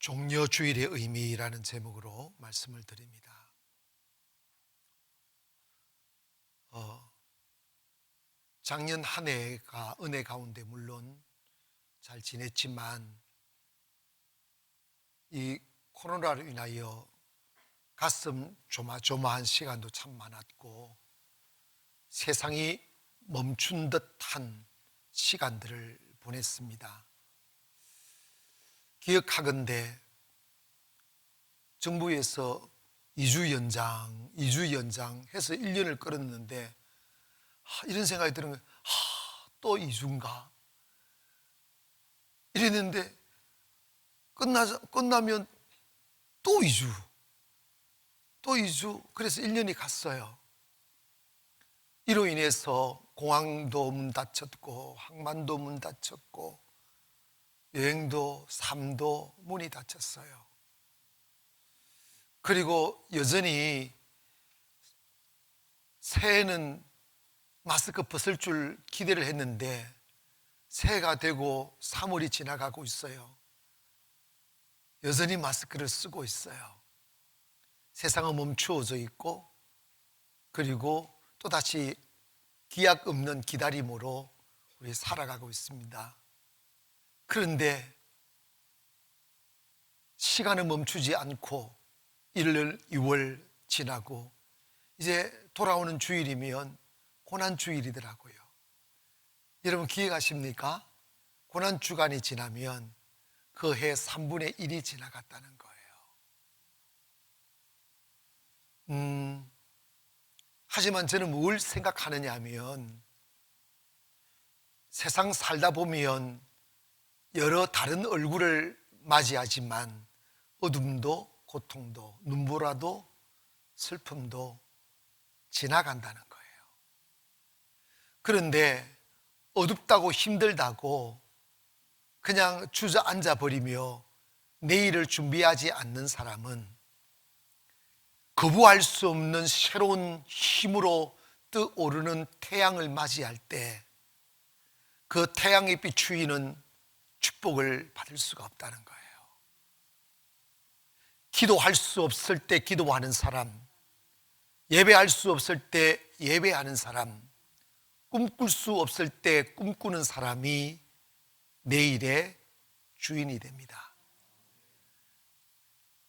종려주일의 의미라는 제목으로 말씀을 드립니다. 작년 한 해가 은혜 가운데 물론 잘 지냈지만 이 코로나로 인하여 가슴 조마조마한 시간도 참 많았고 세상이 멈춘 듯한 시간들을 보냈습니다. 기억하건대 정부에서 2주 연장 해서 1년을 끌었는데 이런 생각이 드는 거예요. 또 2주인가? 이랬는데 끝나면 또 2주 그래서 1년이 갔어요. 이로 인해서 공항도 문 닫혔고 항만도 문 닫혔고 여행도 삶도 문이 닫혔어요. 그리고 여전히 새해는 마스크 벗을 줄 기대를 했는데 새해가 되고 3월이 지나가고 있어요. 여전히 마스크를 쓰고 있어요. 세상은 멈추어져 있고 그리고 또다시 기약 없는 기다림으로 우리 살아가고 있습니다. 그런데 시간은 멈추지 않고 1월, 2월 지나고 이제 돌아오는 주일이면 고난주일이더라고요. 여러분 기억하십니까? 고난주간이 지나면 그 해 3분의 1이 지나갔다는 거예요. 하지만 저는 뭘 생각하느냐 하면 세상 살다 보면 여러 다른 얼굴을 맞이하지만 어둠도 고통도 눈보라도 슬픔도 지나간다는 거예요. 그런데 어둡다고 힘들다고 그냥 주저앉아 버리며 내일을 준비하지 않는 사람은 거부할 수 없는 새로운 힘으로 뜨오르는 태양을 맞이할 때 그 태양에 비추이는 축복을 받을 수가 없다는 거예요. 기도할 수 없을 때 기도하는 사람, 예배할 수 없을 때 예배하는 사람, 꿈꿀 수 없을 때 꿈꾸는 사람이 내일의 주인이 됩니다.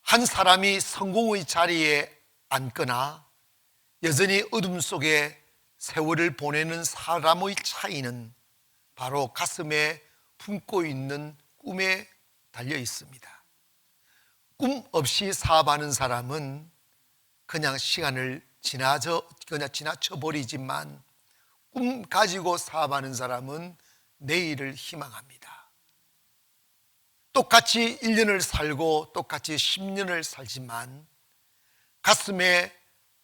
한 사람이 성공의 자리에 앉거나 여전히 어둠 속에 세월을 보내는 사람의 차이는 바로 가슴에 품고 있는 꿈에 달려 있습니다. 꿈 없이 사업하는 사람은 그냥 시간을 지나쳐 버리지만 꿈 가지고 사업하는 사람은 내일을 희망합니다. 똑같이 1년을 살고 똑같이 10년을 살지만 가슴에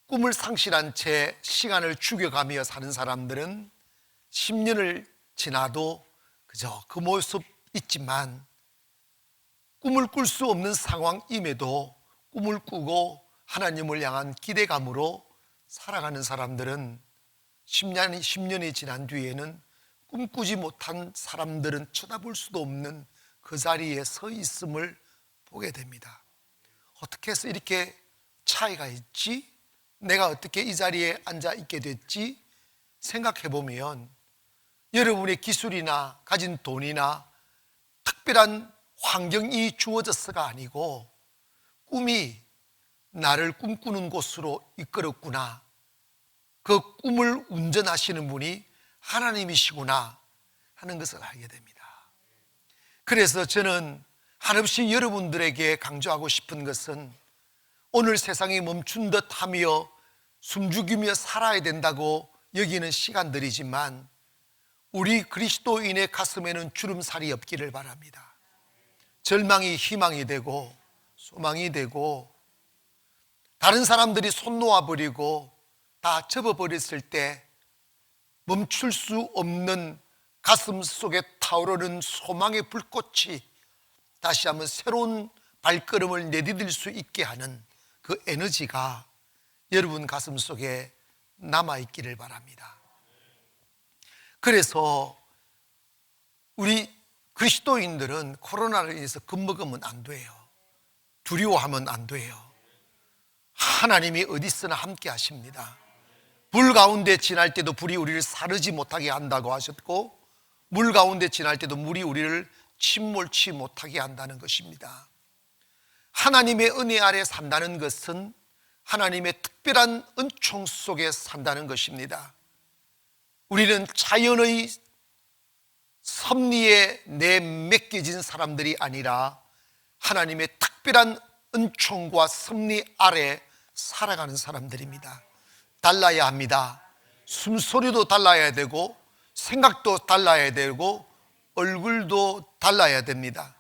꿈을 상실한 채 시간을 죽여가며 사는 사람들은 10년을 지나도 그저 그 모습 있지만 꿈을 꿀 수 없는 상황임에도 꿈을 꾸고 하나님을 향한 기대감으로 살아가는 사람들은 10년이 지난 뒤에는 꿈꾸지 못한 사람들은 쳐다볼 수도 없는 그 자리에 서 있음을 보게 됩니다. 어떻게 해서 이렇게 차이가 있지? 내가 어떻게 이 자리에 앉아 있게 됐지? 생각해 보면 여러분의 기술이나 가진 돈이나 특별한 환경이 주어졌어가 아니고 꿈이 나를 꿈꾸는 곳으로 이끌었구나. 그 꿈을 운전하시는 분이 하나님이시구나 하는 것을 알게 됩니다. 그래서 저는 한없이 여러분들에게 강조하고 싶은 것은 오늘 세상이 멈춘 듯 하며 숨죽이며 살아야 된다고 여기는 시간들이지만 우리 그리스도인의 가슴에는 주름살이 없기를 바랍니다. 절망이 희망이 되고 소망이 되고 다른 사람들이 손 놓아버리고 다 접어버렸을 때 멈출 수 없는 가슴 속에 타오르는 소망의 불꽃이 다시 한번 새로운 발걸음을 내디딜 수 있게 하는 그 에너지가 여러분 가슴 속에 남아있기를 바랍니다. 그래서 우리 그리스도인들은 코로나로 인해서 겁먹으면 안 돼요. 두려워하면 안 돼요. 하나님이 어디 있으나 함께 하십니다. 불 가운데 지날 때도 불이 우리를 사르지 못하게 한다고 하셨고, 물 가운데 지날 때도 물이 우리를 침몰치 못하게 한다는 것입니다. 하나님의 은혜 아래 산다는 것은 하나님의 특별한 은총 속에 산다는 것입니다. 우리는 자연의 섭리에 내맡겨진 사람들이 아니라 하나님의 특별한 은총과 섭리 아래 살아가는 사람들입니다. 달라야 합니다. 숨소리도 달라야 되고, 생각도 달라야 되고, 얼굴도 달라야 됩니다.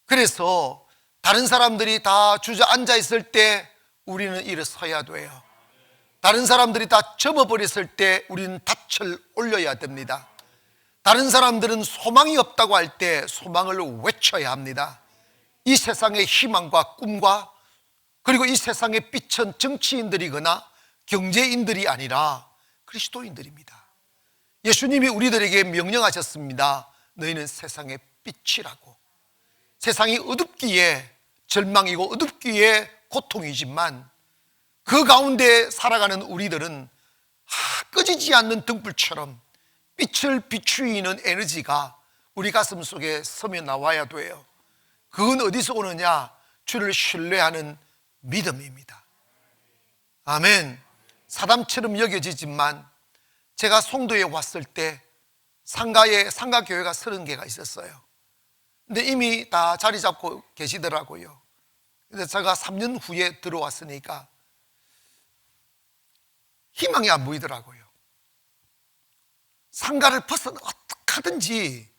그래서 다른 사람들이 다 주저앉아 있을 때 우리는 일어서야 돼요. 다른 사람들이 다 접어버렸을 때 우리는 닻을 올려야 됩니다. 다른 사람들은 소망이 없다고 할 때 소망을 외쳐야 합니다. 이 세상의 희망과 꿈과, 그리고 이 세상의 빛은 정치인들이거나 경제인들이 아니라 그리스도인들입니다. 예수님이 우리들에게 명령하셨습니다. 너희는 세상의 빛이라고. 세상이 어둡기에 절망이고 어둡기에 고통이지만 그 가운데 살아가는 우리들은 꺼지지 않는 등불처럼 빛을 비추이는 에너지가 우리 가슴 속에 스며 나와야 돼요. 그건 어디서 오느냐? 주를 신뢰하는 믿음입니다. 아멘. 사담처럼 여겨지지만 제가 송도에 왔을 때 상가교회가 30개가 있었어요. 근데 이미 다 자리 잡고 계시더라고요. 근데 제가 3년 후에 들어왔으니까 희망이 안 보이더라고요. 상가를 벗어나 어떻게 하든지,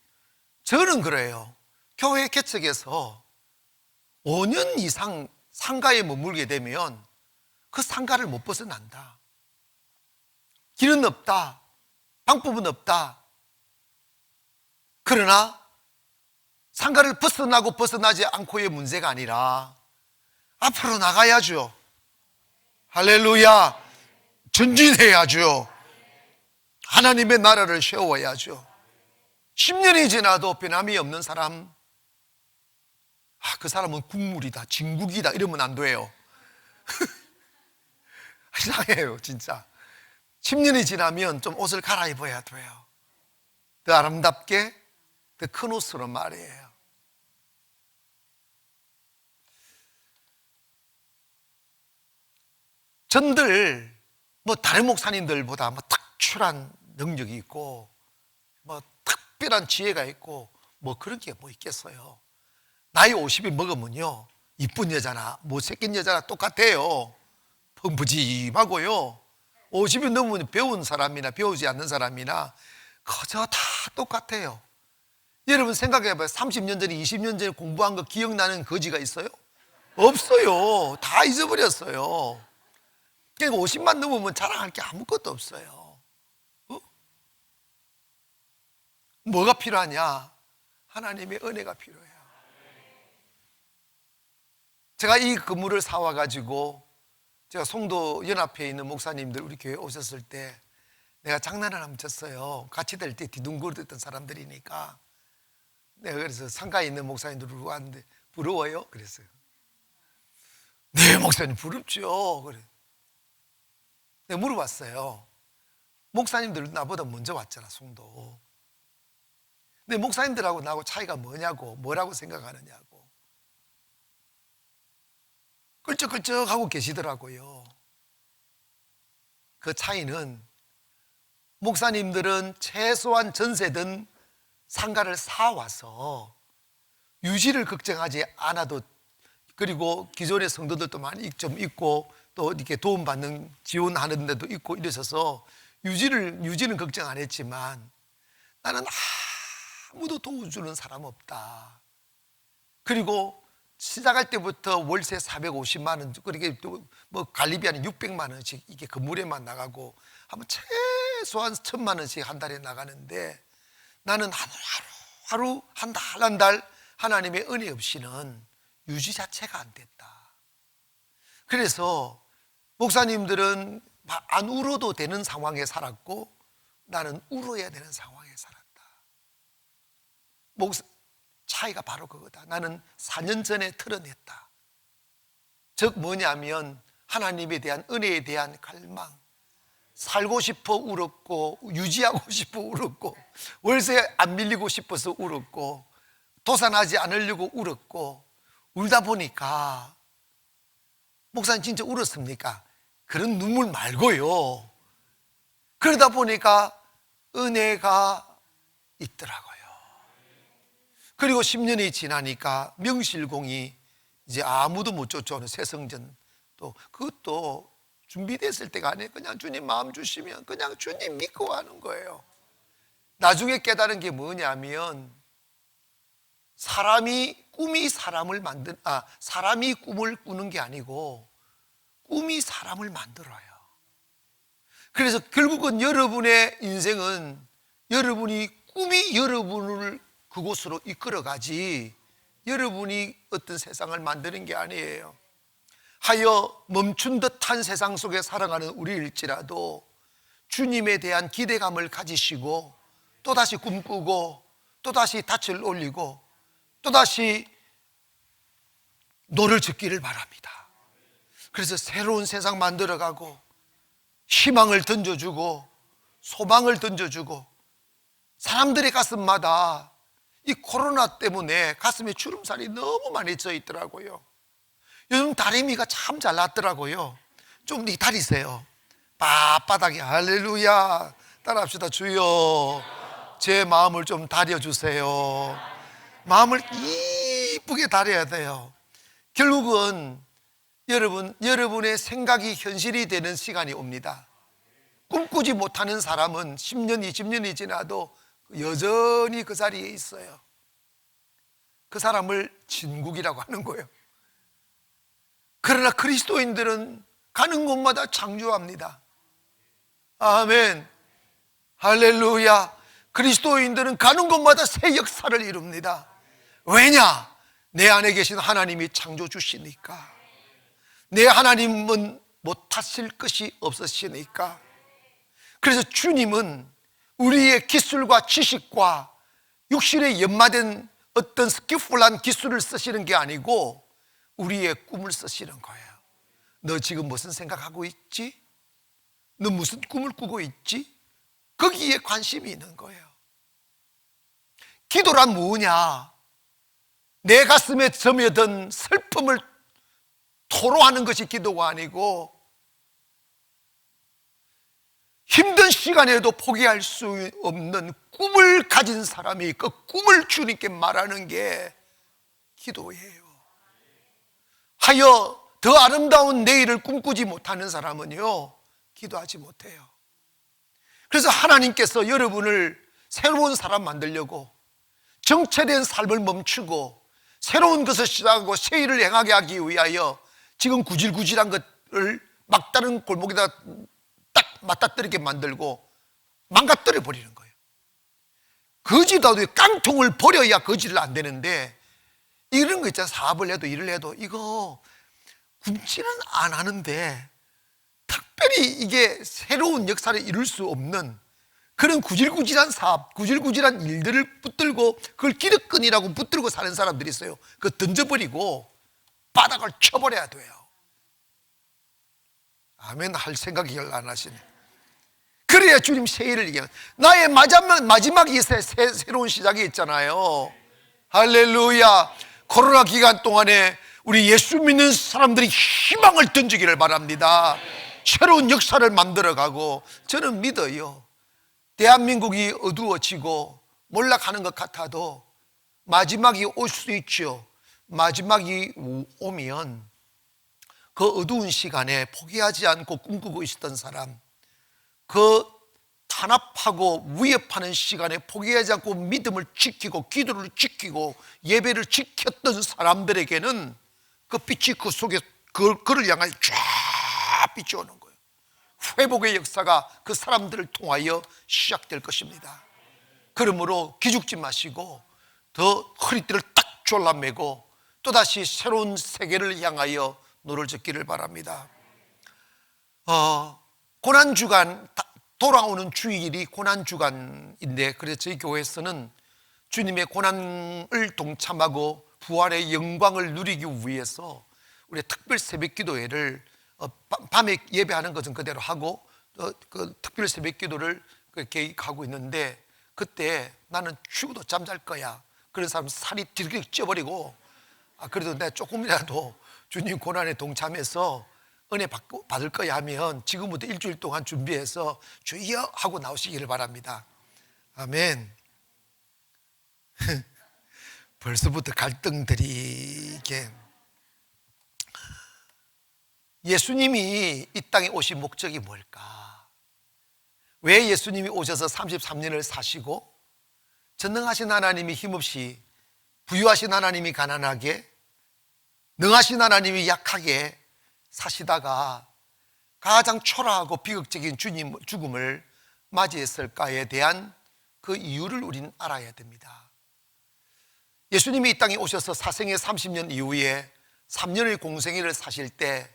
저는 그래요. 교회 개척해서 5년 이상 상가에 머물게 되면 그 상가를 못 벗어난다. 길은 없다. 방법은 없다. 그러나 상가를 벗어나고 벗어나지 않고의 문제가 아니라 앞으로 나가야죠. 할렐루야. 전진해야죠. 하나님의 나라를 세워야죠. 10년이 지나도 변함이 없는 사람, 그 사람은 국물이다, 진국이다 이러면 안 돼요. 이상해요 진짜. 10년이 지나면 좀 옷을 갈아입어야 돼요. 더 아름답게, 더 큰 옷으로 말이에요. 전들 다른 목사님들보다 특출한 능력이 있고 특별한 지혜가 있고 그런 게 있겠어요. 나이 50이 먹으면요, 이쁜 여자나 못생긴 여자나 똑같아요. 펑부짐하고요. 50이 넘으면 배운 사람이나 배우지 않는 사람이나 그저 다 똑같아요. 여러분 생각해봐요. 30년 전에 20년 전에 공부한 거 기억나는 거지가 있어요? 없어요. 다 잊어버렸어요. 그러니까 50만 넘으면 자랑할 게 아무것도 없어요. 뭐가 필요하냐? 하나님의 은혜가 필요해요. 제가 이 건물을 사와가지고 제가 송도 연합회에 있는 목사님들 우리 교회 오셨을 때 내가 장난을 한번 쳤어요. 같이 될 때 뒤둥거렸던 사람들이니까. 내가 그래서 상가에 있는 목사님들 부르고 왔는데 부러워요? 그랬어요. 네, 목사님 부럽죠. 그래. 내가 물어봤어요. 목사님들 나보다 먼저 왔잖아, 송도. 근데 목사님들하고 나하고 차이가 뭐냐고, 뭐라고 생각하느냐고. 끌적끌적하고 계시더라고요. 그 차이는 목사님들은 최소한 전세든 상가를 사와서 유지를 걱정하지 않아도, 그리고 기존의 성도들도 많이 좀 있고 또 이렇게 도움받는 지원하는 데도 있고 이러셔서 유지는 걱정 안 했지만 나는 아무도 도와주는 사람 없다. 그리고 시작할 때부터 월세 450만 원, 그렇게 또 관리비는 600만 원씩 이게 건물에만 나가고 하면 최소한 1000만 원씩 한 달에 나가는데 나는 하루 한 달 한 달 하나님의 은혜 없이는 유지 자체가 안 됐다. 그래서 목사님들은 안 울어도 되는 상황에 살았고 나는 울어야 되는 상황에 살았다. 차이가 바로 그거다. 나는 4년 전에 드러냈다. 즉 뭐냐면 하나님에 대한 은혜에 대한 갈망, 살고 싶어 울었고, 유지하고 싶어 울었고, 월세 안 밀리고 싶어서 울었고, 도산하지 않으려고 울었고, 울다 보니까, 목사님 진짜 울었습니까? 그런 눈물 말고요, 그러다 보니까 은혜가 있더라고요. 그리고 10년이 지나니까 명실공히 이제 아무도 못 쫓아오는 새성전, 또 그것도 준비됐을 때가 아니에요. 그냥 주님 마음 주시면 그냥 주님 믿고 하는 거예요. 나중에 깨달은 게 뭐냐면, 사람이 꿈을 꾸는 게 아니고 꿈이 사람을 만들어요. 그래서 결국은 여러분의 인생은 여러분이 꿈이 여러분을 그곳으로 이끌어가지 여러분이 어떤 세상을 만드는 게 아니에요. 하여 멈춘 듯한 세상 속에 살아가는 우리일지라도 주님에 대한 기대감을 가지시고 또다시 꿈꾸고 또다시 닻을 올리고 또다시 노를 젓기를 바랍니다. 그래서 새로운 세상 만들어가고 희망을 던져주고 소망을 던져주고, 사람들의 가슴마다 이 코로나 때문에 가슴에 주름살이 너무 많이 쪄 있더라고요. 요즘 다리미가 참 잘 났더라고요. 좀 다리세요. 바바닥에 할렐루야 따라합시다. 주여 제 마음을 좀 다려주세요. 마음을 이쁘게 다려야 돼요. 결국은 여러분의 생각이 현실이 되는 시간이 옵니다. 꿈꾸지 못하는 사람은 10년, 20년이 지나도 여전히 그 자리에 있어요. 그 사람을 진국이라고 하는 거예요. 그러나 그리스도인들은 가는 곳마다 창조합니다. 아멘, 할렐루야. 그리스도인들은 가는 곳마다 새 역사를 이룹니다. 왜냐? 내 안에 계신 하나님이 창조주시니까. 내 하나님은 못하실 것이 없으시니까. 그래서 주님은 우리의 기술과 지식과 육신에 연마된 어떤 스키플한 기술을 쓰시는 게 아니고 우리의 꿈을 쓰시는 거예요. 너 지금 무슨 생각하고 있지? 너 무슨 꿈을 꾸고 있지? 거기에 관심이 있는 거예요. 기도란 뭐냐? 내 가슴에 스며든 슬픔을 토로하는 것이 기도가 아니고, 힘든 시간에도 포기할 수 없는 꿈을 가진 사람이 그 꿈을 주님께 말하는 게 기도예요. 하여 더 아름다운 내일을 꿈꾸지 못하는 사람은요, 기도하지 못해요. 그래서 하나님께서 여러분을 새로운 사람 만들려고 정체된 삶을 멈추고 새로운 것을 시작하고 새 일을 행하게 하기 위하여 지금 구질구질한 것을 막다른 골목에다 딱 맞닥뜨리게 만들고 망가뜨려 버리는 거예요. 거지도 깡통을 버려야 거지를 안 되는데, 이런 거 있잖아요. 사업을 해도 일을 해도 이거 굶지는 안 하는데 특별히 이게 새로운 역사를 이룰 수 없는 그런 구질구질한 사업, 구질구질한 일들을 붙들고 그걸 기득권이라고 붙들고 사는 사람들이 있어요. 그거 던져버리고 바닥을 쳐버려야 돼요. 아멘 할 생각이 안 하시네. 그래야 주님 새해를 얘기해요. 나의 마지막 이 새로운 시작이 있잖아요. 할렐루야. 코로나 기간 동안에 우리 예수 믿는 사람들이 희망을 던지기를 바랍니다. 새로운 역사를 만들어가고, 저는 믿어요. 대한민국이 어두워지고 몰락하는 것 같아도 마지막이 올 수 있죠. 마지막이 오면 그 어두운 시간에 포기하지 않고 꿈꾸고 있었던 사람, 그 탄압하고 위협하는 시간에 포기하지 않고 믿음을 지키고 기도를 지키고 예배를 지켰던 사람들에게는 그 빛이 그 속에 그를 향해 쫙 빛이 오는 거예요. 회복의 역사가 그 사람들을 통하여 시작될 것입니다. 그러므로 기죽지 마시고 더 허리띠를 딱 졸라매고 또다시 새로운 세계를 향하여 노를 젓기를 바랍니다. 고난주간, 돌아오는 주일이 고난주간인데, 그래서 저희 교회에서는 주님의 고난을 동참하고 부활의 영광을 누리기 위해서 우리 특별 새벽 기도회를 밤에 예배하는 것은 그대로 하고 그 특별 새벽 기도를 계획하고 있는데, 그때 나는 죽어도 잠잘 거야, 그런 사람 살이 뒤렇게 쪄버리고, 그래도 내가 조금이라도 주님 고난에 동참해서 은혜 받을 거야 하면 지금부터 일주일 동안 준비해서 주여 하고 나오시기를 바랍니다. 아멘. 벌써부터 갈등들이 이게, 예수님이 이 땅에 오신 목적이 뭘까? 왜 예수님이 오셔서 33년을 사시고 전능하신 하나님이 힘없이, 부유하신 하나님이 가난하게, 능하신 하나님이 약하게 사시다가 가장 초라하고 비극적인 주님 죽음을 맞이했을까에 대한 그 이유를 우리는 알아야 됩니다. 예수님이 이 땅에 오셔서 사생애 30년 이후에 3년의 공생애를 사실 때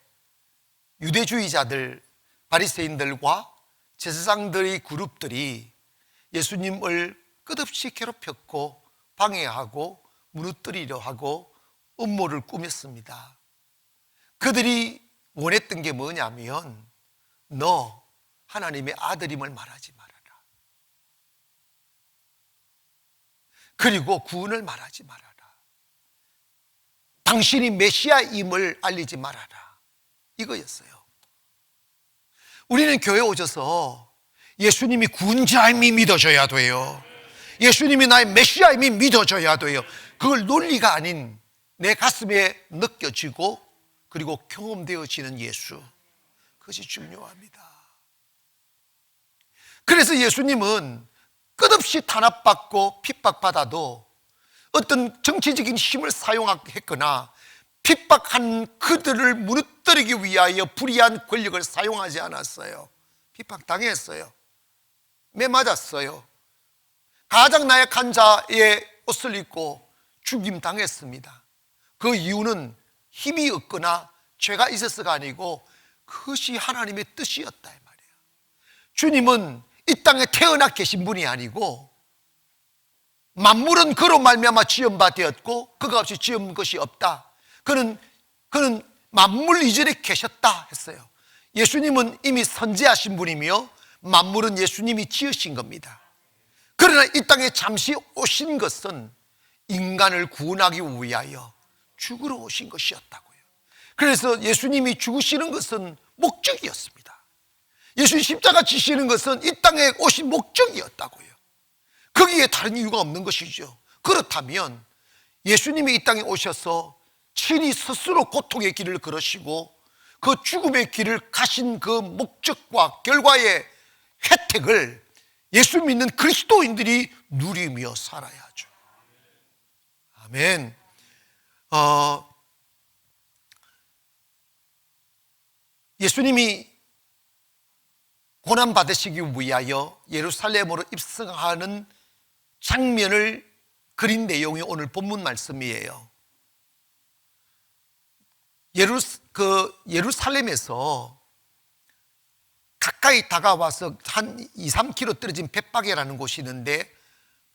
유대주의자들, 바리새인들과 제사장들의 그룹들이 예수님을 끝없이 괴롭혔고 방해하고 무너뜨리려 하고 음모를 꾸몄습니다. 그들이 원했던 게 뭐냐면, 너 하나님의 아들임을 말하지 말아라, 그리고 구원을 말하지 말아라, 당신이 메시아임을 알리지 말아라, 이거였어요. 우리는 교회에 오셔서 예수님이 구원자임이 믿어져야 돼요. 예수님이 나의 메시아임이 믿어져야 돼요. 그걸 논리가 아닌 내 가슴에 느껴지고 그리고 경험되어지는 예수, 그것이 중요합니다. 그래서 예수님은 끝없이 탄압받고 핍박받아도 어떤 정치적인 힘을 사용했거나 핍박한 그들을 무너뜨리기 위하여 불의한 권력을 사용하지 않았어요. 핍박당했어요. 매 맞았어요. 가장 나약한 자의 옷을 입고 죽임당했습니다. 그 이유는 힘이 없거나 죄가 있어서가 아니고 그것이 하나님의 뜻이었다 이 말이에요. 주님은 이 땅에 태어나 계신 분이 아니고 만물은 그로 말미암아 지은 바 되었고 그가 없이 지은 것이 없다. 그는 만물 이전에 계셨다 했어요. 예수님은 이미 선지하신 분이며 만물은 예수님이 지으신 겁니다. 그러나 이 땅에 잠시 오신 것은 인간을 구원하기 위하여 죽으러 오신 것이었다고요. 그래서 예수님이 죽으시는 것은 목적이었습니다. 예수님 십자가 지시는 것은 이 땅에 오신 목적이었다고요. 거기에 다른 이유가 없는 것이죠. 그렇다면 예수님이 이 땅에 오셔서 친히 스스로 고통의 길을 걸으시고 그 죽음의 길을 가신 그 목적과 결과의 혜택을 예수 믿는 그리스도인들이 누리며 살아야죠. 아멘. 예수님이 고난받으시기 위하여 예루살렘으로 입성하는 장면을 그린 내용이 오늘 본문 말씀이에요. 예루살렘에서 가까이 다가와서 한 2, 3km 떨어진 벳박에라는 곳이 있는데,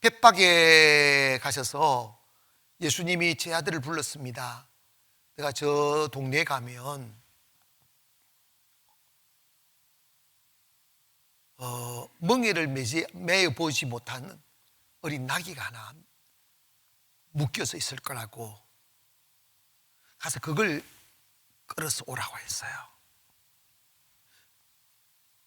벳박에 가셔서 예수님이 제 아들을 불렀습니다. 내가 저 동네에 가면 멍에를 매어 보지 못한 어린 나귀가 하나 묶여서 있을 거라고, 가서 그걸 끌어서 오라고 했어요.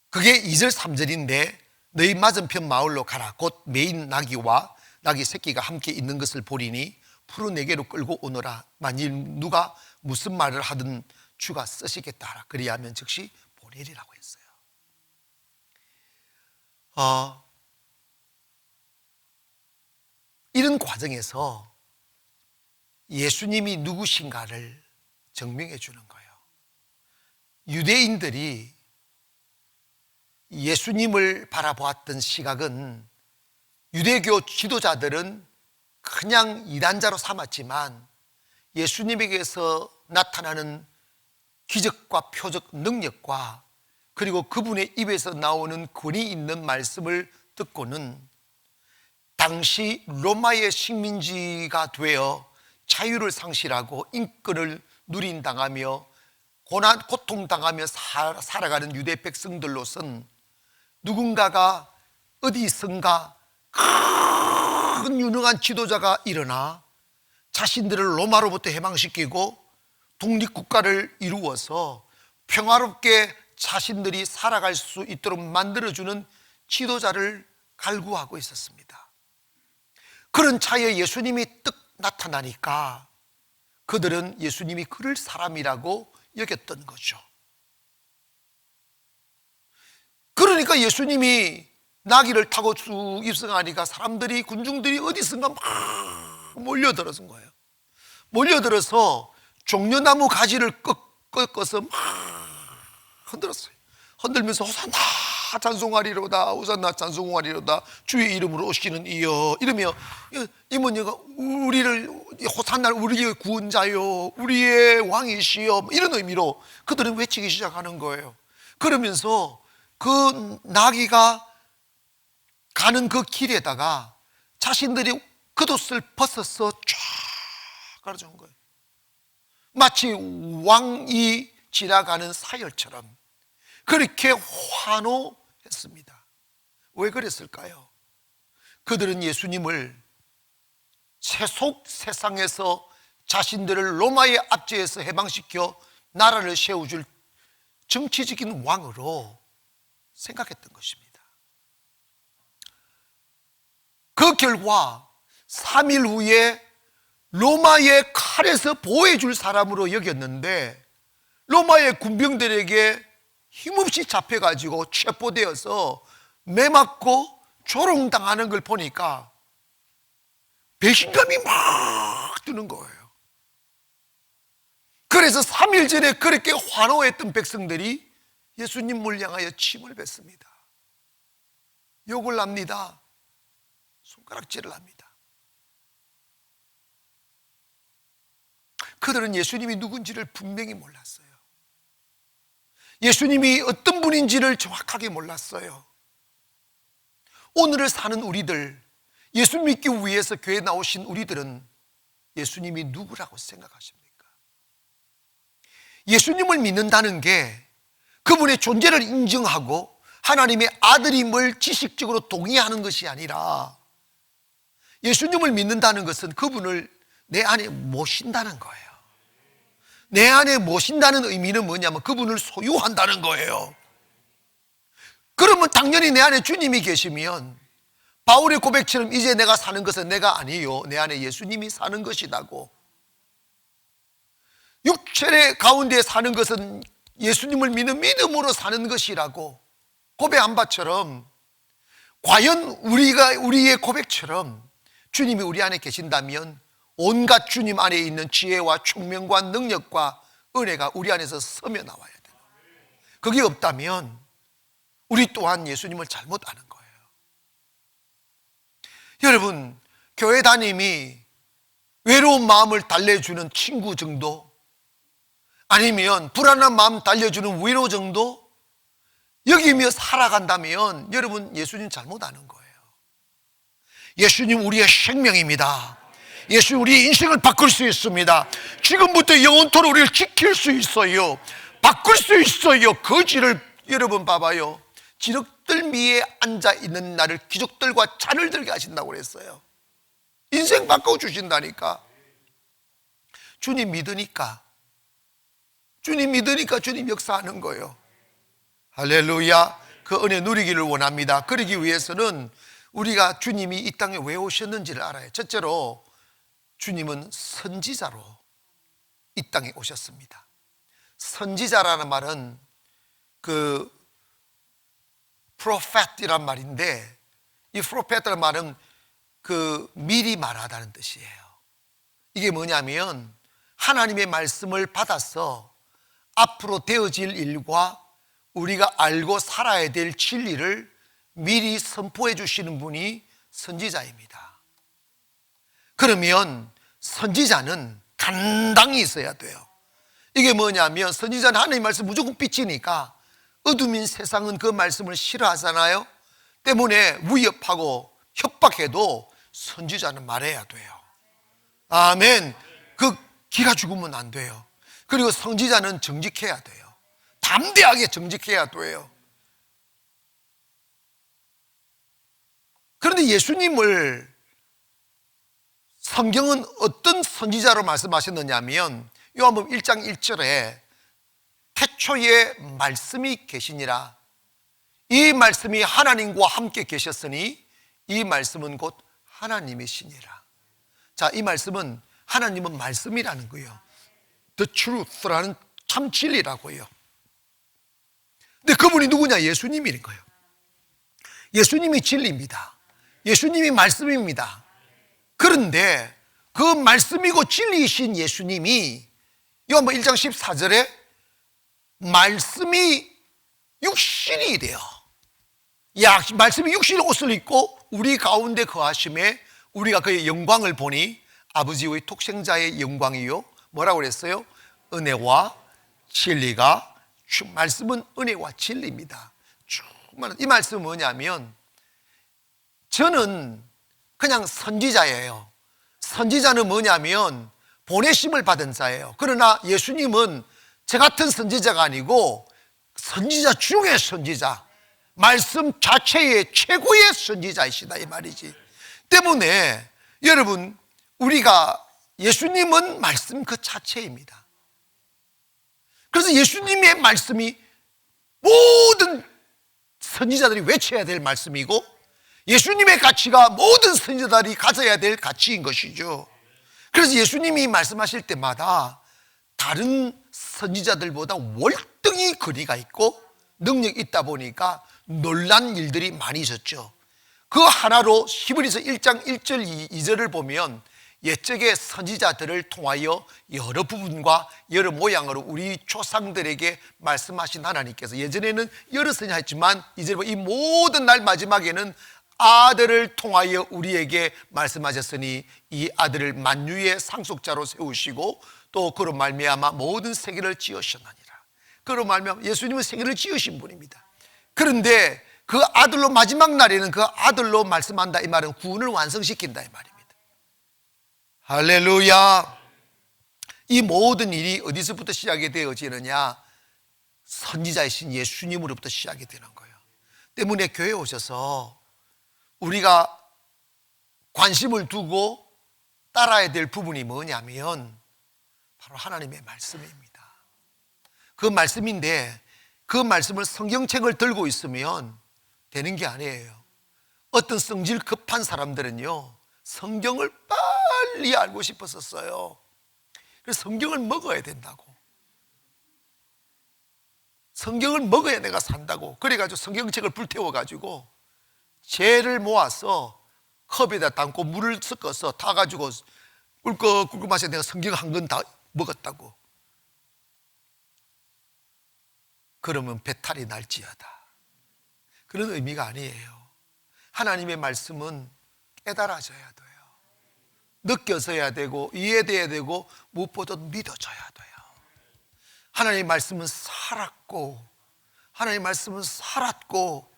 그게 2절 3절인데 너희 맞은편 마을로 가라. 곧 매인 나귀와 나귀 새끼가 함께 있는 것을 보리니 푸른 내게로 끌고 오너라. 만일 누가 무슨 말을 하든 주가 쓰시겠다 하라. 그리하면 즉시 보내리라고 했어요. 이런 과정에서 예수님이 누구신가를 증명해 주는 거예요. 유대인들이 예수님을 바라보았던 시각은, 유대교 지도자들은 그냥 이단자로 삼았지만 예수님에게서 나타나는 기적과 표적 능력과 그리고 그분의 입에서 나오는 권위 있는 말씀을 듣고는 당시 로마의 식민지가 되어 자유를 상실하고 인권을 누린당하며 고통당하며 살아가는 유대 백성들로선 누군가가 어디선가 큰 유능한 지도자가 일어나 자신들을 로마로부터 해방시키고 독립국가를 이루어서 평화롭게 자신들이 살아갈 수 있도록 만들어주는 지도자를 갈구하고 있었습니다. 그런 차에 예수님이 떡 나타나니까 그들은 예수님이 그럴 사람이라고 여겼던 거죠. 그러니까 예수님이 나귀를 타고 쭉 입성하니까 사람들이, 군중들이 어디선가 막 몰려들어선 거예요. 몰려들어서 종려나무 가지를 꺾어서 막 흔들었어요. 흔들면서 호산나 찬송하리로다, 호산나 찬송하리로다, 주의 이름으로 오시기는 이여, 이러며 이모니가 우리를 호산나 우리의 구원자요, 우리의 왕이시여, 이런 의미로 그들은 외치기 시작하는 거예요. 그러면서 그 나귀가 가는 그 길에다가 자신들이 겉옷을 벗어서 쫙 깔아준 거예요. 마치 왕이 지나가는 사열처럼 그렇게 환호했습니다. 왜 그랬을까요? 그들은 예수님을 세속 세상에서 자신들을 로마의 압제에서 해방시켜 나라를 세워줄 정치적인 왕으로 생각했던 것입니다. 그 결과 3일 후에 로마의 칼에서 보호해줄 사람으로 여겼는데 로마의 군병들에게 힘없이 잡혀가지고 체포되어서 매맞고 조롱당하는 걸 보니까 배신감이 막 드는 거예요. 그래서 3일 전에 그렇게 환호했던 백성들이 예수님을 향하여 침을 뱉습니다. 욕을 합니다. 손가락질을 합니다. 그들은 예수님이 누군지를 분명히 몰랐어요. 예수님이 어떤 분인지를 정확하게 몰랐어요. 오늘을 사는 우리들, 예수 믿기 위해서 교회에 나오신 우리들은 예수님이 누구라고 생각하십니까? 예수님을 믿는다는 게 그분의 존재를 인정하고 하나님의 아들임을 지식적으로 동의하는 것이 아니라 예수님을 믿는다는 것은 그분을 내 안에 모신다는 거예요. 내 안에 모신다는 의미는 뭐냐면 그분을 소유한다는 거예요. 그러면 당연히 내 안에 주님이 계시면 바울의 고백처럼 이제 내가 사는 것은 내가 아니요 내 안에 예수님이 사는 것이라고, 육체의 가운데 사는 것은 예수님을 믿는 믿음으로 사는 것이라고 고백한 바처럼, 과연 우리의 고백처럼 주님이 우리 안에 계신다면 온갖 주님 안에 있는 지혜와 총명과 능력과 은혜가 우리 안에서 서며 나와야 돼요. 그게 없다면 우리 또한 예수님을 잘못 아는 거예요. 여러분, 교회 다님이 외로운 마음을 달래주는 친구 정도, 아니면 불안한 마음 달래주는 위로 정도 여기며 살아간다면 여러분 예수님 잘못 아는 거예요. 예수님 우리의 생명입니다. 예수 우리의 인생을 바꿀 수 있습니다. 지금부터 영원토록 우리를 지킬 수 있어요. 바꿀 수 있어요. 그 지를 여러분 봐봐요. 지륵들 위에 앉아있는 나를 기족들과 잔을 들게 하신다고 그랬어요. 인생 바꿔주신다니까. 주님 믿으니까 주님 역사하는 거예요. 할렐루야. 그 은혜 누리기를 원합니다. 그러기 위해서는 우리가 주님이 이 땅에 왜 오셨는지를 알아요. 첫째로 주님은 선지자로 이 땅에 오셨습니다. 선지자라는 말은 그 prophet이란 말인데, 이 prophet이라는 말은 그 미리 말하다는 뜻이에요. 이게 뭐냐면 하나님의 말씀을 받아서 앞으로 되어질 일과 우리가 알고 살아야 될 진리를 미리 선포해 주시는 분이 선지자입니다. 그러면 선지자는 당당히 있어야 돼요. 이게 뭐냐면 선지자는 하나님의 말씀 무조건 삐치니까 어둠인 세상은 그 말씀을 싫어하잖아요. 때문에 위협하고 협박해도 선지자는 말해야 돼요. 아멘. 그 기가 죽으면 안 돼요. 그리고 선지자는 정직해야 돼요. 담대하게 정직해야 돼요. 그런데 예수님을 성경은 어떤 선지자로 말씀하셨느냐 하면 요한복음 1장 1절에 태초에 말씀이 계시니라. 이 말씀이 하나님과 함께 계셨으니 이 말씀은 곧 하나님이시니라. 자, 이 말씀은 하나님은 말씀이라는 거예요. The truth라는 참 진리라고요. 근데 그분이 누구냐? 예수님인 거예요. 예수님이 진리입니다. 예수님이 말씀입니다. 그런데 그 말씀이고 진리이신 예수님이 요한복음 1장 14절에 말씀이 육신이 돼요. 말씀이 육신의 옷을 입고 우리 가운데 거하심에 우리가 그의 영광을 보니 아버지의 독생자의 영광이요. 뭐라고 그랬어요? 은혜와 진리가, 말씀은 은혜와 진리입니다. 이 말씀은 뭐냐면 저는 그냥 선지자예요. 선지자는 뭐냐면 보내심을 받은 자예요. 그러나 예수님은 저 같은 선지자가 아니고 선지자 중에 선지자, 말씀 자체의 최고의 선지자이시다 이 말이지. 때문에 여러분, 우리가 예수님은 말씀 그 자체입니다. 그래서 예수님의 말씀이 모든 선지자들이 외쳐야 될 말씀이고 예수님의 가치가 모든 선지자들이 가져야 될 가치인 것이죠. 그래서 예수님이 말씀하실 때마다 다른 선지자들보다 월등히 거리가 있고 능력이 있다 보니까 놀란 일들이 많이 있었죠. 그 하나로 히브리서 1장 1절 2절을 보면 옛적의 선지자들을 통하여 여러 부분과 여러 모양으로 우리 조상들에게 말씀하신 하나님께서 예전에는 여러 선지자였지만 이제 이 모든 날 마지막에는 아들을 통하여 우리에게 말씀하셨으니 이 아들을 만유의 상속자로 세우시고 또 그로 말미암아 모든 세계를 지으셨느니라. 그로 말미암아 예수님은 세계를 지으신 분입니다. 그런데 그 아들로 마지막 날에는 그 아들로 말씀한다 이 말은 구원을 완성시킨다 이 말입니다. 할렐루야. 이 모든 일이 어디서부터 시작이 되어지느냐? 선지자이신 예수님으로부터 시작이 되는 거예요. 때문에 교회에 오셔서 우리가 관심을 두고 따라야 될 부분이 뭐냐면 바로 하나님의 말씀입니다. 그 말씀인데 그 말씀을 성경책을 들고 있으면 되는 게 아니에요. 어떤 성질 급한 사람들은요 성경을 빨리 알고 싶었었어요. 그래서 성경을 먹어야 된다고, 성경을 먹어야 내가 산다고 그래가지고 성경책을 불태워가지고 재를 모아서 컵에다 담고 물을 섞어서 타가지고 꿀꺽꿀꺽 마셔 내가 성경 한 권 다 먹었다고. 그러면 배탈이 날지어다. 그런 의미가 아니에요. 하나님의 말씀은 깨달아져야 돼요. 느껴져야 되고 이해돼야 되고 무엇보다도 믿어져야 돼요. 하나님의 말씀은 살았고 하나님의 말씀은 살았고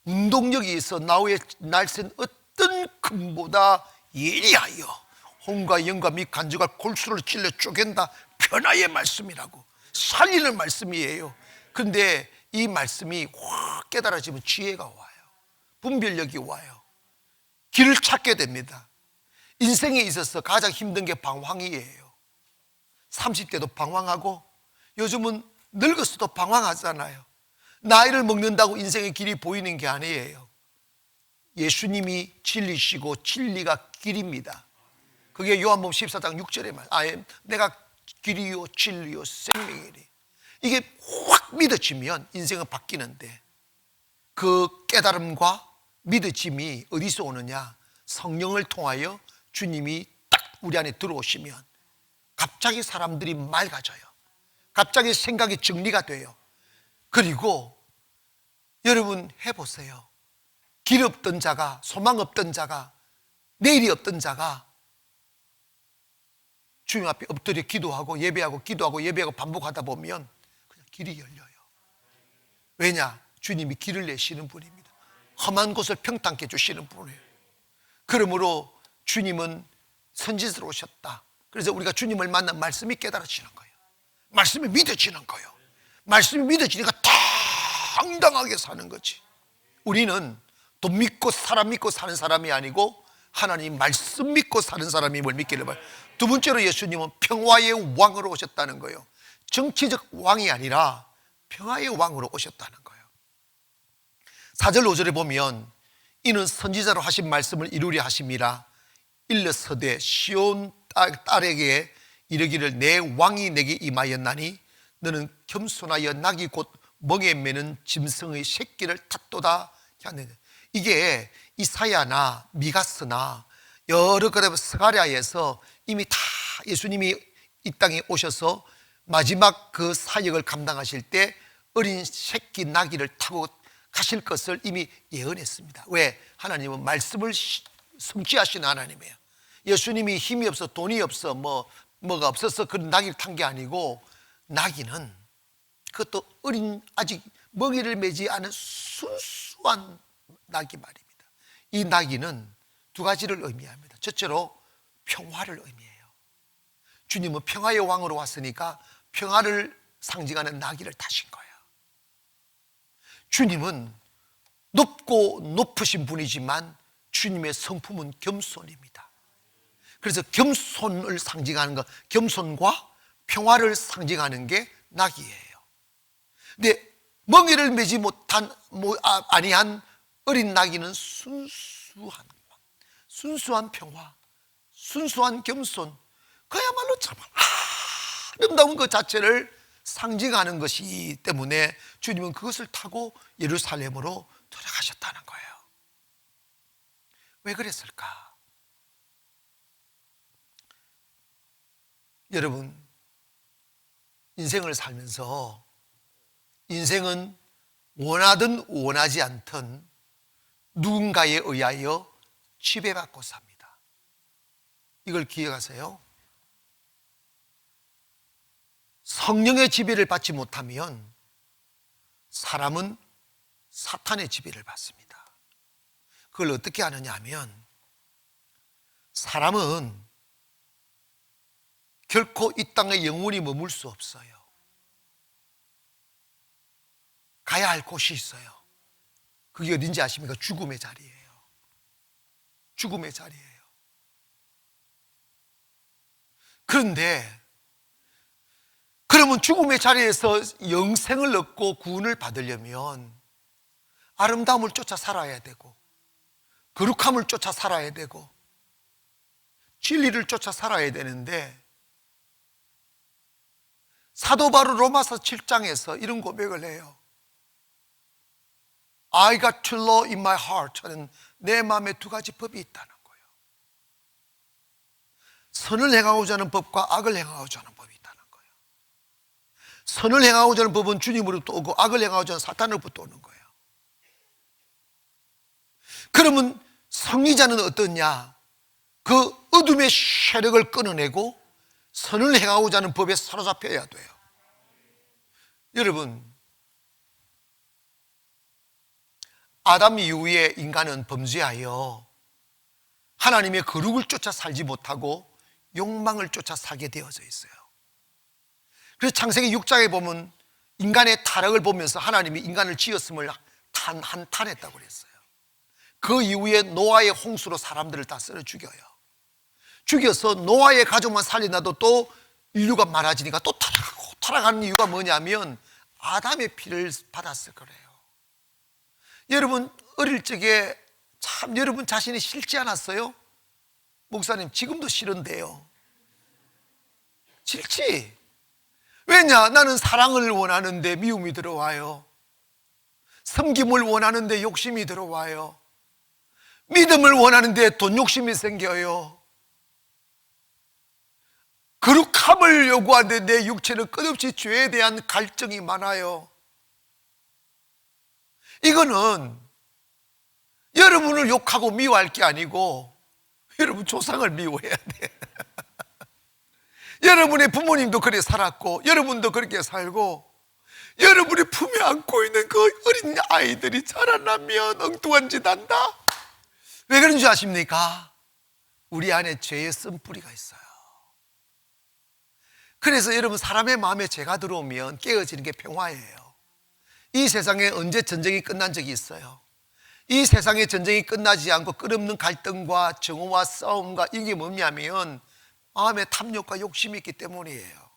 운동력이 있어 나의 날쌘 어떤 금보다 예리하여 혼과 영과 및 간주가 골수를 찔러 쪼갠다. 변화의 말씀이라고 살리는 말씀이에요. 그런데 이 말씀이 확 깨달아지면 지혜가 와요. 분별력이 와요. 길을 찾게 됩니다. 인생에 있어서 가장 힘든 게 방황이에요. 30대도 방황하고 요즘은 늙었어도 방황하잖아요. 나이를 먹는다고 인생의 길이 보이는 게 아니에요. 예수님이 진리시고 진리가 길입니다. 그게 요한복음 14장 6절에 말 내가 길이요 진리요 생명이니. 이게 확 믿어지면 인생은 바뀌는데 그 깨달음과 믿어짐이 어디서 오느냐? 성령을 통하여 주님이 딱 우리 안에 들어오시면 갑자기 사람들이 맑아져요. 갑자기 생각이 정리가 돼요. 그리고 여러분 해보세요. 길 없던 자가, 소망 없던 자가, 내일이 없던 자가 주님 앞에 엎드려 기도하고 예배하고 기도하고 예배하고 반복하다 보면 그냥 길이 열려요. 왜냐? 주님이 길을 내시는 분입니다. 험한 곳을 평탄케 해주시는 분이에요. 그러므로 주님은 선지자로 오셨다. 그래서 우리가 주님을 만난 말씀이 깨달아지는 거예요. 말씀이 믿어지는 거예요. 말씀이 믿어지니까 당당하게 사는 거지. 우리는 돈 믿고 사람 믿고 사는 사람이 아니고 하나님 말씀 믿고 사는 사람임을 믿기를 바랍니다. 두 번째로 예수님은 평화의 왕으로 오셨다는 거예요. 정치적 왕이 아니라 평화의 왕으로 오셨다는 거예요. 4절 5절에 보면 이는 선지자로 하신 말씀을 이루려 하심이라 일러서되 시온 딸에게 이르기를 내 왕이 내게 임하였나니 너는 겸손하여 낙이 곧 멍에 매는 짐승의 새끼를 탔도다. 이게 이사야나 미가스나 여러 스가랴에서 이미 다 예수님이 이 땅에 오셔서 마지막 그 사역을 감당하실 때 어린 새끼 나귀를 타고 가실 것을 이미 예언했습니다. 왜? 하나님은 말씀을 성취하시는 하나님이에요. 예수님이 힘이 없어 돈이 없어 뭐가 없어서 그런 나귀를 탄 게 아니고, 나귀는 그것도 어린 아직 먹이를 매지 않은 순수한 나귀 말입니다. 이 나귀는 두 가지를 의미합니다. 첫째로 평화를 의미해요. 주님은 평화의 왕으로 왔으니까 평화를 상징하는 나귀를 타신 거예요. 주님은 높고 높으신 분이지만 주님의 성품은 겸손입니다. 그래서 겸손을 상징하는 것, 겸손과 평화를 상징하는 게 나귀예요. 근데 멍에를 매지 못한 아니한 어린 나귀는 순수한 평화, 순수한 겸손, 그야말로 참 아름다운 것 자체를 상징하는 것이기 때문에 주님은 그것을 타고 예루살렘으로 돌아가셨다는 거예요. 왜 그랬을까? 여러분, 인생을 살면서 인생은 원하든 원하지 않든 누군가에 의하여 지배받고 삽니다. 이걸 기억하세요. 성령의 지배를 받지 못하면 사람은 사탄의 지배를 받습니다. 그걸 어떻게 하느냐 하면, 사람은 결코 이 땅에 영원히 머물 수 없어요. 가야 할 곳이 있어요. 그게 어딘지 아십니까? 죽음의 자리예요. 죽음의 자리예요. 그런데 그러면 죽음의 자리에서 영생을 얻고 구원을 받으려면 아름다움을 쫓아 살아야 되고, 거룩함을 쫓아 살아야 되고, 진리를 쫓아 살아야 되는데, 사도 바울 로마서 7장에서 이런 고백을 해요. I got two law in my heart. 저는 내 마음에 두 가지 법이 있다는 거예요. 선을 행하고자 하는 법과 악을 행하고자 하는 법이 있다는 거예요. 선을 행하고자 하는 법은 주님으로부터 오고, 악을 행하고자 하는 사탄으로부터 오는 거예요. 그러면 승리자는 어떠냐? 그 어둠의 세력을 끊어내고 선을 행하고자 하는 법에 사로잡혀야 돼요. 여러분, 아담 이후에 인간은 범죄하여 하나님의 거룩을 쫓아 살지 못하고 욕망을 쫓아 살게 되어져 있어요. 그래서 창세기 6장에 보면 인간의 타락을 보면서 하나님이 인간을 지었음을 한탄했다고 그랬어요. 그 이후에 노아의 홍수로 사람들을 다 썰어 죽여요. 죽여서 노아의 가족만 살려놔도 또 인류가 많아지니까 또 타락하는 이유가 뭐냐면 아담의 피를 받았을 거래요. 여러분, 어릴 적에 참 여러분 자신이 싫지 않았어요? 목사님, 지금도 싫은데요. 싫지? 왜냐? 나는 사랑을 원하는데 미움이 들어와요. 섬김을 원하는데 욕심이 들어와요. 믿음을 원하는데 돈 욕심이 생겨요. 거룩함을 요구하는데 내 육체는 끝없이 죄에 대한 갈증이 많아요. 이거는 여러분을 욕하고 미워할 게 아니고 여러분 조상을 미워해야 돼. 여러분의 부모님도 그렇게 살았고 여러분도 그렇게 살고, 여러분이 품에 안고 있는 그 어린 아이들이 자라나면 엉뚱한 짓 한다? 왜 그런 줄 아십니까? 우리 안에 죄의 쓴뿌리가 있어요. 그래서 여러분, 사람의 마음에 죄가 들어오면 깨어지는 게 평화예요. 이 세상에 언제 전쟁이 끝난 적이 있어요? 이 세상에 전쟁이 끝나지 않고 끝없는 갈등과 정오와 싸움과 이게 뭐냐면 마음에 탐욕과 욕심이 있기 때문이에요.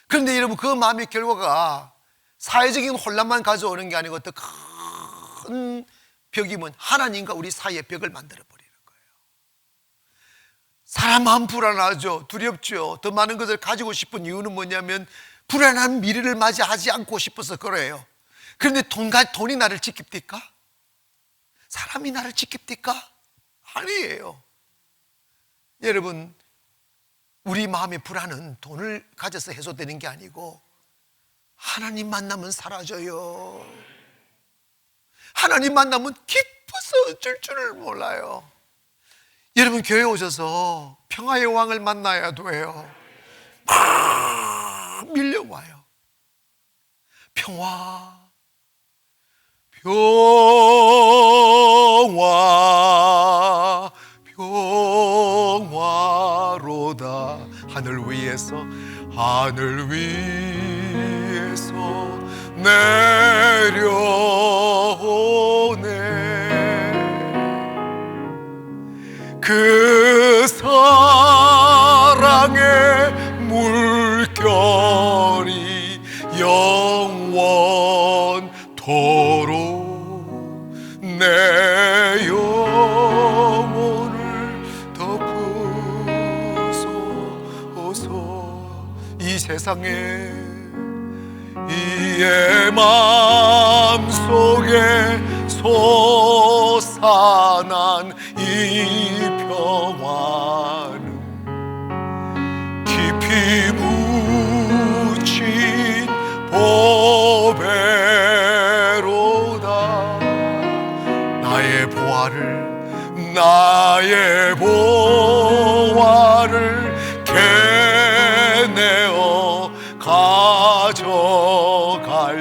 그런데 여러분, 그 마음의 결과가 사회적인 혼란만 가져오는 게 아니고 더 큰 벽이 뭔 하나님과 우리 사이의 벽을 만들어 버리는 거예요. 사람 마음 불안하죠. 두렵죠. 더 많은 것을 가지고 싶은 이유는 뭐냐면 불안한 미래를 맞이하지 않고 싶어서 그래요. 그런데 돈이 나를 지킵니까? 사람이 나를 지킵니까? 아니에요. 여러분, 우리 마음의 불안은 돈을 가져서 해소되는 게 아니고 하나님 만나면 사라져요. 하나님 만나면 기뻐서 어쩔 줄을 몰라요. 여러분, 교회 오셔서 평화의 왕을 만나야 돼요. 막 밀려와요. 평화, 평화, 평화로다. 하늘 위에서 내려오네. 그 사랑의 물결이 영원토록 내 영혼을 덮으소서. 이 세상에 이의 마음속에 솟아난 이 평화는 깊이 묻힌 보배로다. 나의 보화를 캐내어 가져갈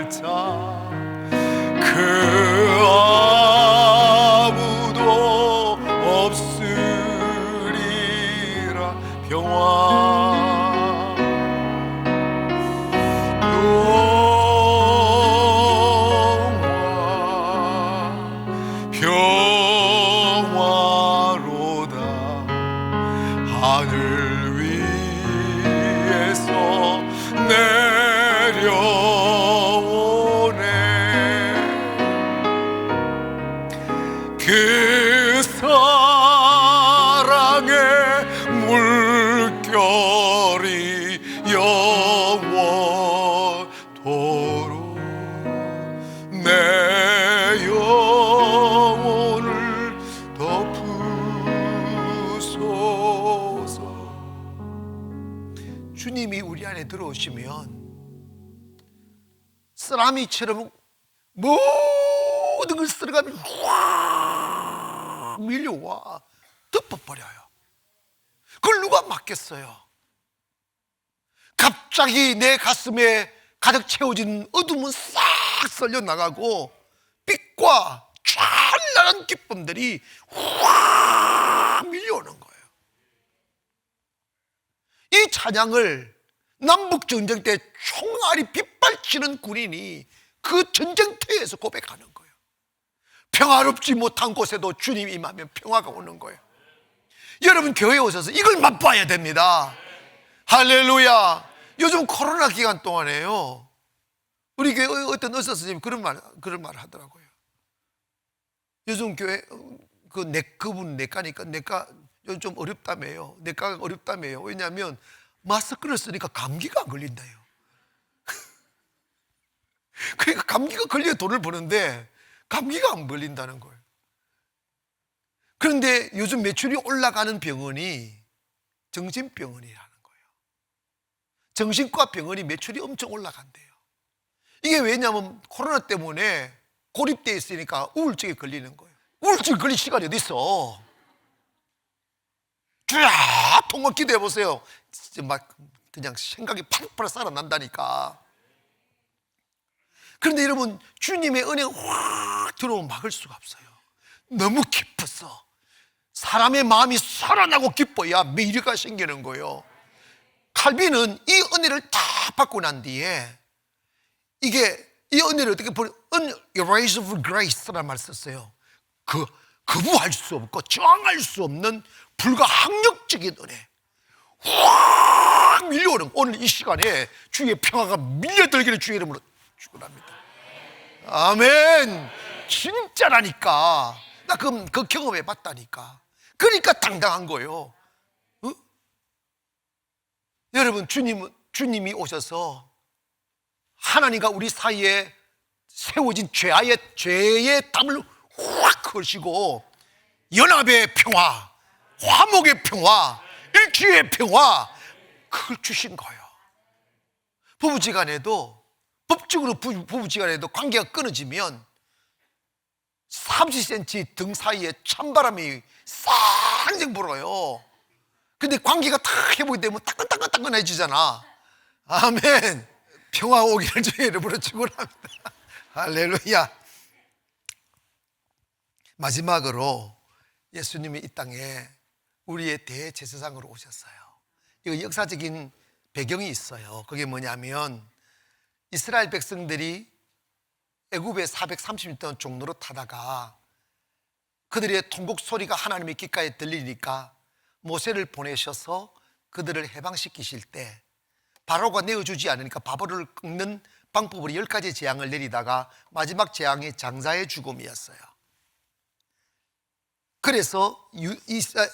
자 그 아무도 없으리라. 평화, 평화로다. 하늘 위에서 내려오네. 그 사랑의 물결이 영원토록 내 영혼을 덮으소서. 주님이 우리 안에 들어오시면 쓰나미처럼 모든 걸 쓸어가면 확 밀려와 덮어버려요. 그걸 누가 막겠어요? 갑자기 내 가슴에 가득 채워진 어둠은 싹 쓸려나가고 빛과 찬란한 기쁨들이 확 밀려오는 거예요. 이 찬양을 남북전쟁 때 총알이 빗발치는 군인이 그 전쟁터에서 고백하는 거예요. 평화롭지 못한 곳에도 주님이 임하면 평화가 오는 거예요. 여러분, 교회에 오셔서 이걸 맛봐야 됩니다. 할렐루야. 요즘 코로나 기간 동안에요, 우리 교회 어떤 의사 선생님이 그런 말 하더라고요. 요즘 교회 그분 내과니까 내과 요즘 좀 어렵다며요. 내과가 어렵다며요. 왜냐하면 마스크를 쓰니까 감기가 안 걸린다요. 그러니까 감기가 걸려야 돈을 버는데 감기가 안 걸린다는 거예요. 그런데 요즘 매출이 올라가는 병원이 정신병원이라는 거예요. 정신과 병원이 매출이 엄청 올라간대요. 이게 왜냐하면 코로나 때문에 고립되어 있으니까 우울증에 걸리는 거예요. 우울증 걸릴 시간이 어디 있어? 쫙 통곡 기도해 보세요. 막 그냥 생각이 팍팍 살아난다니까. 그런데 여러분, 주님의 은혜가 확 들어오면 막을 수가 없어요. 너무 기뻤어. 사람의 마음이 살아나고 기뻐야 매일가 생기는 거예요. 칼빈은 이 은혜를 다 받고 난 뒤에 이 은혜를 어떻게 보면 unerasable grace라는 말을 썼어요. 거부할 수 없고 저항할 수 없는 불가항력적인 은혜 확 밀려오는, 오늘 이 시간에 주의 평화가 밀려들기를 주의 이름으로 축원합니다. 아멘. 진짜라니까. 나 그 경험해 봤다니까. 그러니까 당당한 거예요. 어? 여러분, 주님이 오셔서 하나님과 우리 사이에 세워진 죄의 담을 확 걸시고 연합의 평화, 화목의 평화, 일치의 평화, 그걸 주신 거예요. 부부지간에도, 법적으로 부부지간에도 관계가 끊어지면 30cm 등 사이에 찬바람이 쌍생 불어요. 근데 관계가 다 회복이 되면 따끈따끈해지잖아. 아멘. 평화 오기를 주의 이름으로 축원합니다. 할렐루야. 마지막으로 예수님이 이 땅에 우리의 대제사장으로 오셨어요. 이거 역사적인 배경이 있어요. 그게 뭐냐면 이스라엘 백성들이 애굽에 430년 동안 종로로 타다가 그들의 통곡 소리가 하나님의 귓가에 들리니까 모세를 보내셔서 그들을 해방시키실 때 바로가 내어주지 않으니까 바로를 꺾는 방법으로 10가지 재앙을 내리다가 마지막 재앙이 장자의 죽음이었어요. 그래서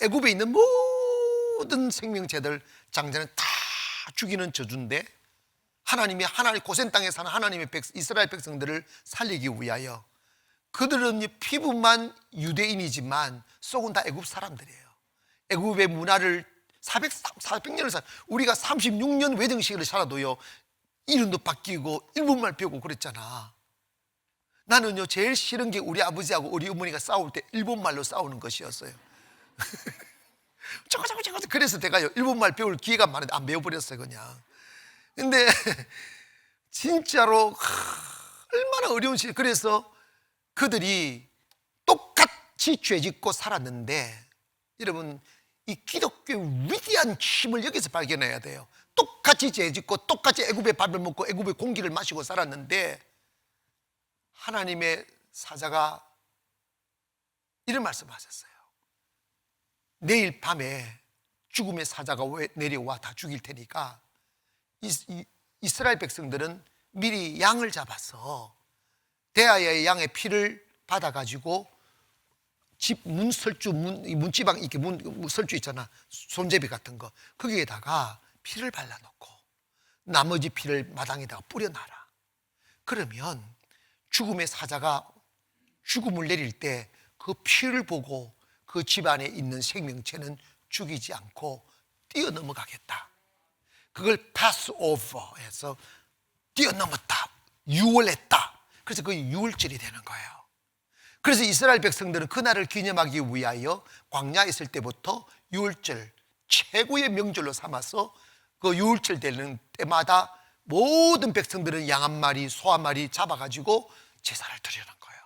애굽에 있는 모든 생명체들 장자는 다 죽이는 저주인데 하나님이 고센 땅에 사는 하나님의 이스라엘 백성들을 살리기 위하여 그들은 피부만 유대인이지만 속은 다 애굽 사람들이에요. 애굽의 문화를 400년을 우리가 36년 외정식을 살아도요 이름도 바뀌고 일본말 배우고 그랬잖아. 나는요 제일 싫은 게 우리 아버지하고 우리 어머니가 싸울 때 일본말로 싸우는 것이었어요. 그래서 내가 일본말 배울 기회가 많은데 안 배워버렸어요 그냥. 근데 진짜로 얼마나 어려운 시절. 그래서 그들이 똑같이 죄짓고 살았는데 여러분 이 기독교의 위대한 힘을 여기서 발견해야 돼요. 똑같이 죄짓고 똑같이 애굽의 밥을 먹고 애굽의 공기를 마시고 살았는데 하나님의 사자가 이런 말씀하셨어요. 내일 밤에 죽음의 사자가 내려와 다 죽일 테니까 이스라엘 백성들은 미리 양을 잡아서 대하의 양의 피를 받아가지고 집 문지방 이렇게 설주 있잖아, 손잡이 같은 거 거기에다가 피를 발라놓고 나머지 피를 마당에다가 뿌려놔라. 그러면 죽음의 사자가 죽음을 내릴 때 그 피를 보고 그 집안에 있는 생명체는 죽이지 않고 뛰어넘어가겠다. 그걸 pass over 해서 뛰어넘었다, 유월했다. 그래서 그게 유월절이 되는 거예요. 그래서 이스라엘 백성들은 그날을 기념하기 위하여 광야에 있을 때부터 유월절 최고의 명절로 삼아서 그 유월절 되는 때마다 모든 백성들은 양 한 마리, 소 한 마리 잡아가지고 제사를 드리는 거예요.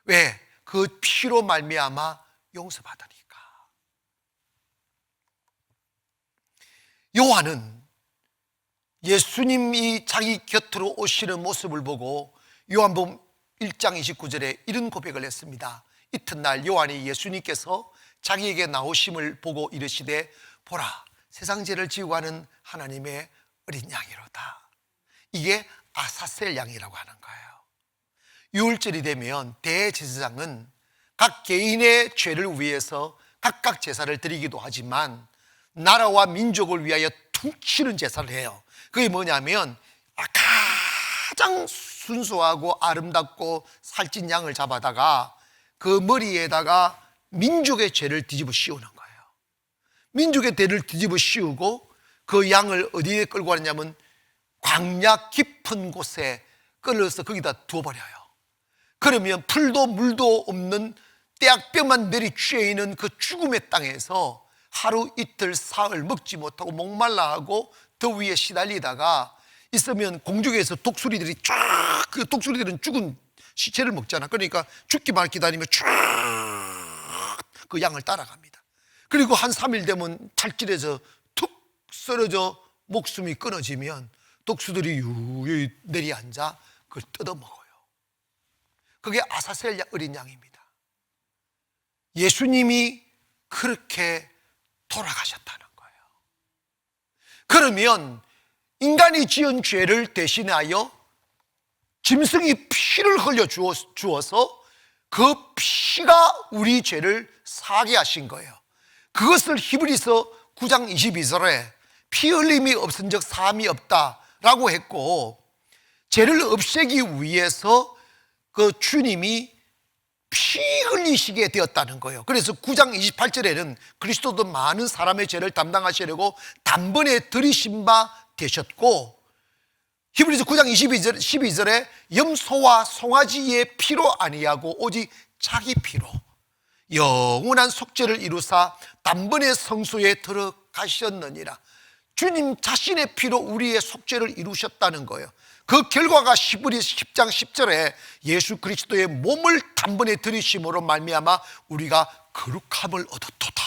왜? 그 피로 말미암아 용서받으니까. 요한은 예수님이 자기 곁으로 오시는 모습을 보고 요한복음 1장 29절에 이런 고백을 했습니다. 이튿날 요한이 예수님께서 자기에게 나오심을 보고 이르시되 보라 세상 죄를 지고 가는 하나님의 어린 양이로다. 이게 아사셀 양이라고 하는 거예요. 유월절이 되면 대제사장은 각 개인의 죄를 위해서 각각 제사를 드리기도 하지만 나라와 민족을 위하여 퉁치는 제사를 해요. 그게 뭐냐면 가장 순수하고 아름답고 살찐 양을 잡아다가 그 머리에다가 민족의 죄를 뒤집어 씌우는 거예요. 민족의 죄를 뒤집어 씌우고 그 양을 어디에 끌고 가느냐면 광야 깊은 곳에 끌어서 거기다 두어버려요. 그러면 풀도 물도 없는 떼약볕만 내리쬐 있는 그 죽음의 땅에서 하루 이틀 사흘 먹지 못하고 목말라하고 더위에 시달리다가 있으면 공중에서 독수리들이 쫙, 그 독수리들은 죽은 시체를 먹잖아. 그러니까 죽기만 기다리면 쫙 그 양을 따라갑니다. 그리고 한 3일 되면 탈길에서 툭 쓰러져 목숨이 끊어지면 독수들이 유유히 내려앉아 그걸 뜯어먹어요. 그게 아사셀 어린 양입니다. 예수님이 그렇게 돌아가셨다는 거예요. 그러면 인간이 지은 죄를 대신하여 짐승이 피를 흘려 주어서 그 피가 우리 죄를 사하게 하신 거예요. 그것을 히브리서 9장 22절에 피 흘림이 없은 적 사함이 없다라고 했고, 죄를 없애기 위해서 그 주님이 피 흘리시게 되었다는 거예요. 그래서 9장 28절에는 그리스도도 많은 사람의 죄를 담당하시려고 단번에 들이신 바 되셨고, 히브리서 9장 12절에 염소와 송아지의 피로 아니하고 오직 자기 피로 영원한 속죄를 이루사 단번에 성소에 들어가셨느니라. 주님 자신의 피로 우리의 속죄를 이루셨다는 거예요. 그 결과가 히브리서 10장 10절에 예수 그리스도의 몸을 단번에 들이심으로 말미암아 우리가 거룩함을 얻었도다.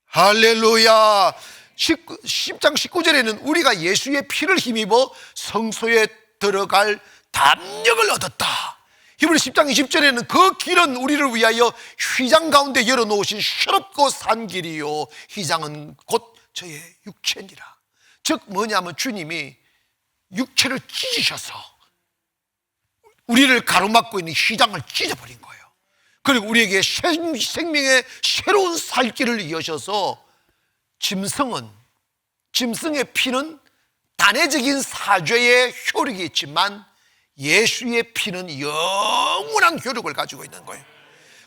할렐루야. 10장 19절에는 우리가 예수의 피를 힘입어 성소에 들어갈 담력을 얻었다. 히브리 10장 20절에는 그 길은 우리를 위하여 휘장 가운데 열어놓으신 시럽고 산 길이요 휘장은 곧 저의 육체니라. 즉 뭐냐면 주님이 육체를 찢으셔서 우리를 가로막고 있는 휘장을 찢어버린 거예요. 그리고 우리에게 생명의 새로운 살길을 여셔서 짐승의 피는 단회적인 사죄의 효력이 있지만 예수의 피는 영원한 효력을 가지고 있는 거예요.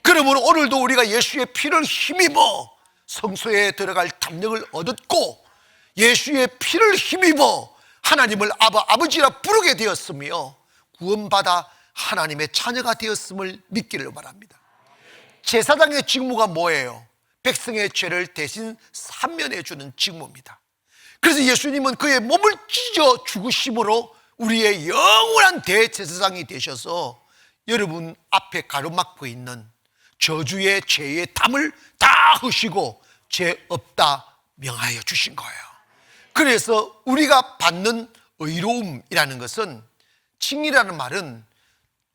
그러므로 오늘도 우리가 예수의 피를 힘입어 성소에 들어갈 담력을 얻었고, 예수의 피를 힘입어 하나님을 아버지라 부르게 되었으며 구원받아 하나님의 자녀가 되었음을 믿기를 바랍니다. 제사장의 직무가 뭐예요? 백성의 죄를 대신 사면해 주는 직무입니다. 그래서 예수님은 그의 몸을 찢어 죽으심으로 우리의 영원한 대제사장이 되셔서 여러분 앞에 가로막고 있는 저주의 죄의 담을 다 흐시고 죄 없다 명하여 주신 거예요. 그래서 우리가 받는 의로움이라는 것은, 칭이라는 말은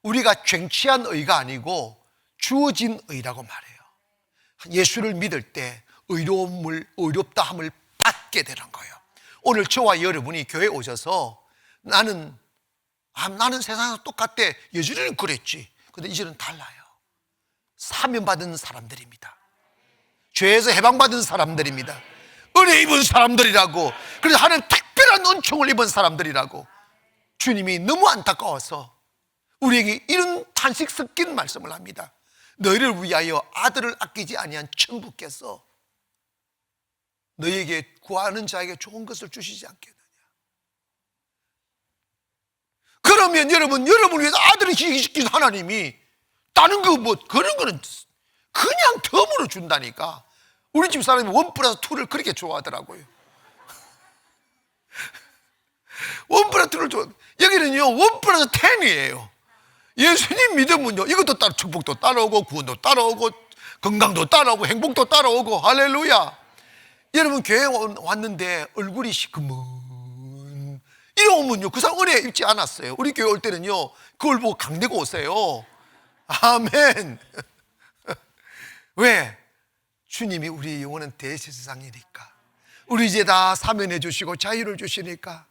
우리가 쟁취한 의가 아니고 주어진 의라고 말해요. 예수를 믿을 때 의롭다함을 받게 되는 거예요. 오늘 저와 여러분이 교회에 오셔서 나는 세상에서 똑같대, 예전에는 그랬지, 근데 이제는 달라요. 사면받은 사람들입니다. 죄에서 해방받은 사람들입니다. 은혜 입은 사람들이라고. 그래서 하나님 특별한 은총을 입은 사람들이라고. 주님이 너무 안타까워서 우리에게 이런 탄식 섞인 말씀을 합니다. 너희를 위하여 아들을 아끼지 아니한 천부께서 너희에게 구하는 자에게 좋은 것을 주시지 않겠느냐. 그러면 여러분을 위해서 아들을 희생시킨 하나님이 다른 거 그런 거는 그냥 덤으로 준다니까. 우리 집 사람이 1+2를 그렇게 좋아하더라고요. 1+2를 좋아. 여기는요 1+10이에요. 예수님 믿으면요 이것도 따라, 축복도 따라오고 구원도 따라오고 건강도 따라오고 행복도 따라오고. 할렐루야. 여러분 교회에 왔는데 얼굴이 시커먼 이러면요 그 사람 은혜 입지 않았어요. 우리 교회 올 때는요 그걸 보고 강내고 오세요. 아멘. 왜? 주님이 우리의 영원한 대제사장이니까. 우리 이제 다 사면해 주시고 자유를 주시니까.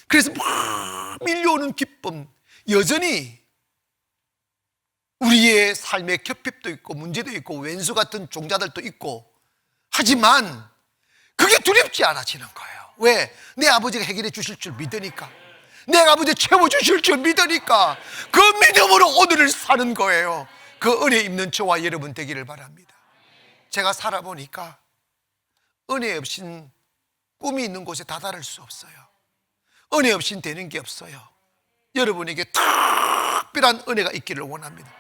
그래서 막 밀려오는 기쁨, 여전히 우리의 삶에 결핍도 있고 문제도 있고 왼수 같은 종자들도 있고 하지만 그게 두렵지 않아지는 거예요. 왜? 내 아버지가 해결해 주실 줄 믿으니까, 내 아버지 채워주실 줄 믿으니까 그 믿음으로 오늘을 사는 거예요. 그 은혜 입는 저와 여러분 되기를 바랍니다. 제가 살아보니까 은혜 없인 꿈이 있는 곳에 다다를 수 없어요. 은혜 없인 되는 게 없어요. 여러분에게 특별한 은혜가 있기를 원합니다.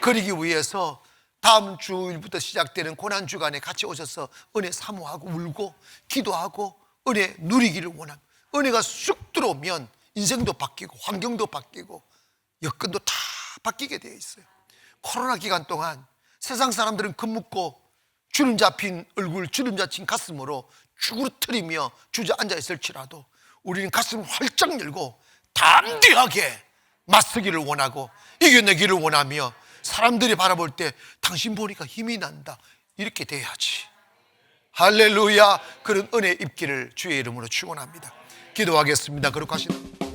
그러기 위해서 다음 주일부터 시작되는 고난주간에 같이 오셔서 은혜 사모하고 울고 기도하고 은혜 누리기를 원합니다. 은혜가 쑥 들어오면 인생도 바뀌고 환경도 바뀌고 여건도 다 바뀌게 되어 있어요. 코로나 기간 동안 세상 사람들은 겁먹고 주름 잡힌 얼굴, 주름 잡힌 가슴으로 쭈그러뜨리며 주저앉아 있을지라도 우리는 가슴을 활짝 열고 담대하게 맞서기를 원하고 이겨내기를 원하며 사람들이 바라볼 때 당신 보니까 힘이 난다, 이렇게 돼야지. 할렐루야. 그런 은혜 입기를 주의 이름으로 축원합니다. 기도하겠습니다. 거룩하신